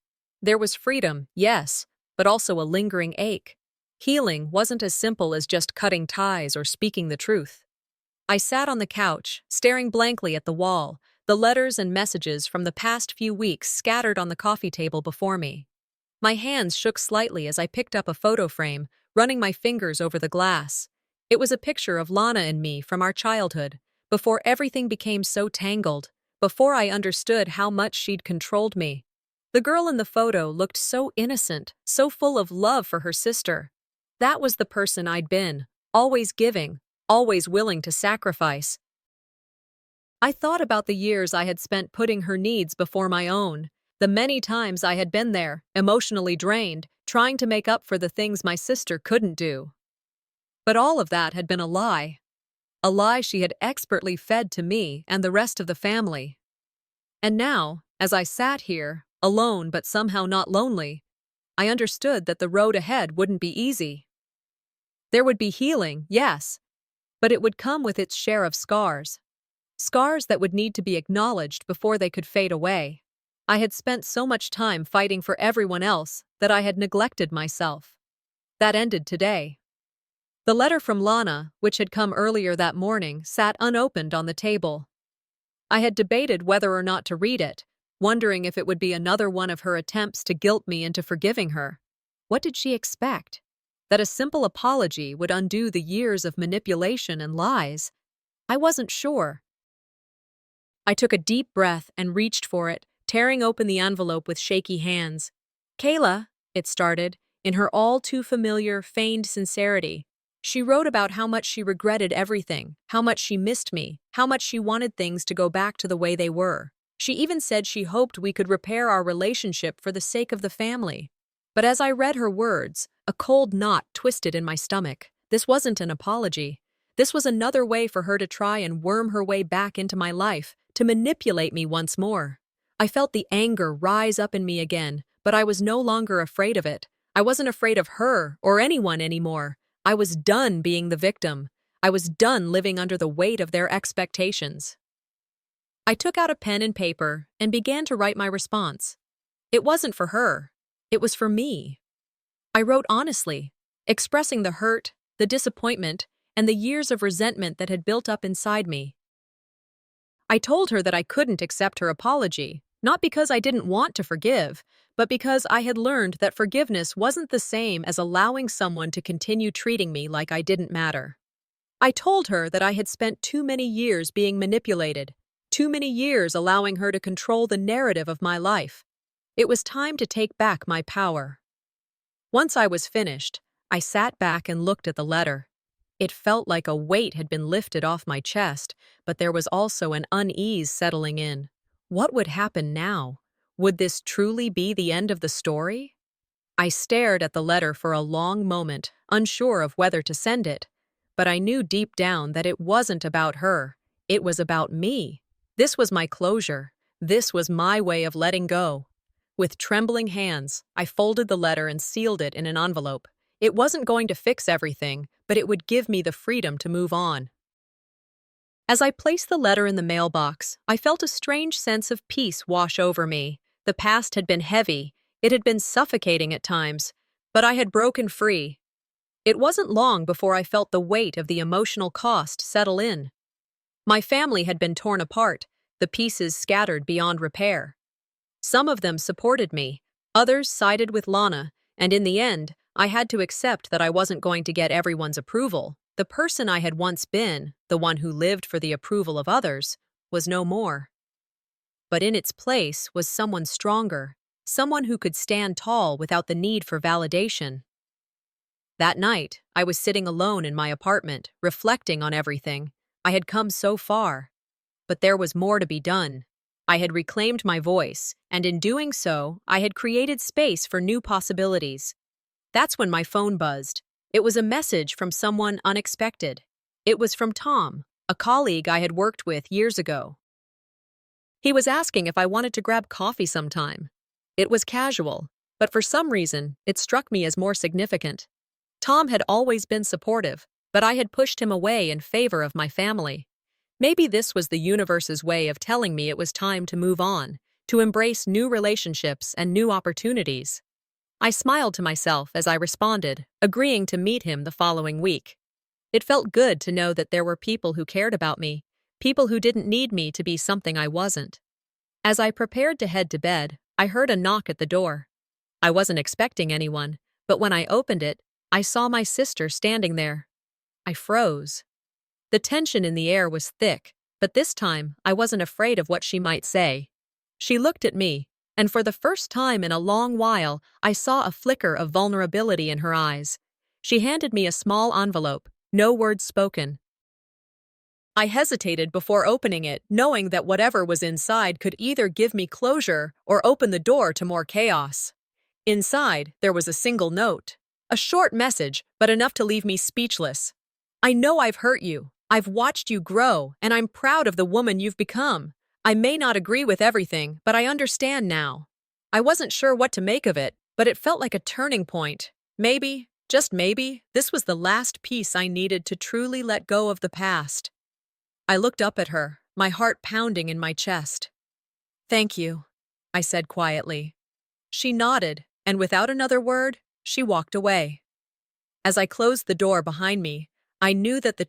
There was freedom, yes, but also a lingering ache. Healing wasn't as simple as just cutting ties or speaking the truth. I sat on the couch, staring blankly at the wall, the letters and messages from the past few weeks scattered on the coffee table before me. My hands shook slightly as I picked up a photo frame, running my fingers over the glass. It was a picture of Lana and me from our childhood, before everything became so tangled, before I understood how much she'd controlled me. The girl in the photo looked so innocent, so full of love for her sister. That was the person I'd been, always giving, always willing to sacrifice. I thought about the years I had spent putting her needs before my own, the many times I had been there, emotionally drained, trying to make up for the things my sister couldn't do. But all of that had been a lie she had expertly fed to me and the rest of the family. And now, as I sat here, alone but somehow not lonely, I understood that the road ahead wouldn't be easy. There would be healing, yes, but it would come with its share of scars. Scars that would need to be acknowledged before they could fade away. I had spent so much time fighting for everyone else that I had neglected myself. That ended today. The letter from Lana, which had come earlier that morning, sat unopened on the table. I had debated whether or not to read it, wondering if it would be another one of her attempts to guilt me into forgiving her. What did she expect? That a simple apology would undo the years of manipulation and lies? I wasn't sure. I took a deep breath and reached for it, tearing open the envelope with shaky hands. "Kayla," it started, in her all-too-familiar, feigned sincerity. She wrote about how much she regretted everything, how much she missed me, how much she wanted things to go back to the way they were. She even said she hoped we could repair our relationship for the sake of the family. But as I read her words, a cold knot twisted in my stomach. This wasn't an apology. This was another way for her to try and worm her way back into my life, to manipulate me once more. I felt the anger rise up in me again, but I was no longer afraid of it. I wasn't afraid of her or anyone anymore. I was done being the victim. I was done living under the weight of their expectations. I took out a pen and paper and began to write my response. It wasn't for her. It was for me. I wrote honestly, expressing the hurt, the disappointment, and the years of resentment that had built up inside me. I told her that I couldn't accept her apology, not because I didn't want to forgive, but because I had learned that forgiveness wasn't the same as allowing someone to continue treating me like I didn't matter. I told her that I had spent too many years being manipulated, too many years allowing her to control the narrative of my life. It was time to take back my power. Once I was finished, I sat back and looked at the letter. It felt like a weight had been lifted off my chest, but there was also an unease settling in. What would happen now? Would this truly be the end of the story? I stared at the letter for a long moment, unsure of whether to send it. But I knew deep down that it wasn't about her. It was about me. This was my closure. This was my way of letting go. With trembling hands, I folded the letter and sealed it in an envelope. It wasn't going to fix everything, but it would give me the freedom to move on. As I placed the letter in the mailbox, I felt a strange sense of peace wash over me. The past had been heavy. It had been suffocating at times, but I had broken free. It wasn't long before I felt the weight of the emotional cost settle in. My family had been torn apart, the pieces scattered beyond repair. Some of them supported me, others sided with Lana, and in the end, I had to accept that I wasn't going to get everyone's approval. The person I had once been, the one who lived for the approval of others, was no more. But in its place was someone stronger, someone who could stand tall without the need for validation. That night, I was sitting alone in my apartment, reflecting on everything. I had come so far, but there was more to be done. I had reclaimed my voice, and in doing so, I had created space for new possibilities. That's when my phone buzzed. It was a message from someone unexpected. It was from Tom, a colleague I had worked with years ago. He was asking if I wanted to grab coffee sometime. It was casual, but for some reason, it struck me as more significant. Tom had always been supportive, but I had pushed him away in favor of my family. Maybe this was the universe's way of telling me it was time to move on, to embrace new relationships and new opportunities. I smiled to myself as I responded, agreeing to meet him the following week. It felt good to know that there were people who cared about me, people who didn't need me to be something I wasn't. As I prepared to head to bed, I heard a knock at the door. I wasn't expecting anyone, but when I opened it, I saw my sister standing there. I froze. The tension in the air was thick, but this time I wasn't afraid of what she might say. She looked at me, and for the first time in a long while, I saw a flicker of vulnerability in her eyes. She handed me a small envelope, no words spoken. I hesitated before opening it, knowing that whatever was inside could either give me closure or open the door to more chaos. Inside, there was a single note. A short message, but enough to leave me speechless. I know I've hurt you. I've watched you grow, and I'm proud of the woman you've become. I may not agree with everything, but I understand now. I wasn't sure what to make of it, but it felt like a turning point. Maybe, just maybe, this was the last piece I needed to truly let go of the past. I looked up at her, my heart pounding in my chest. "Thank you," I said quietly. She nodded, and without another word, she walked away. As I closed the door behind me, I knew that the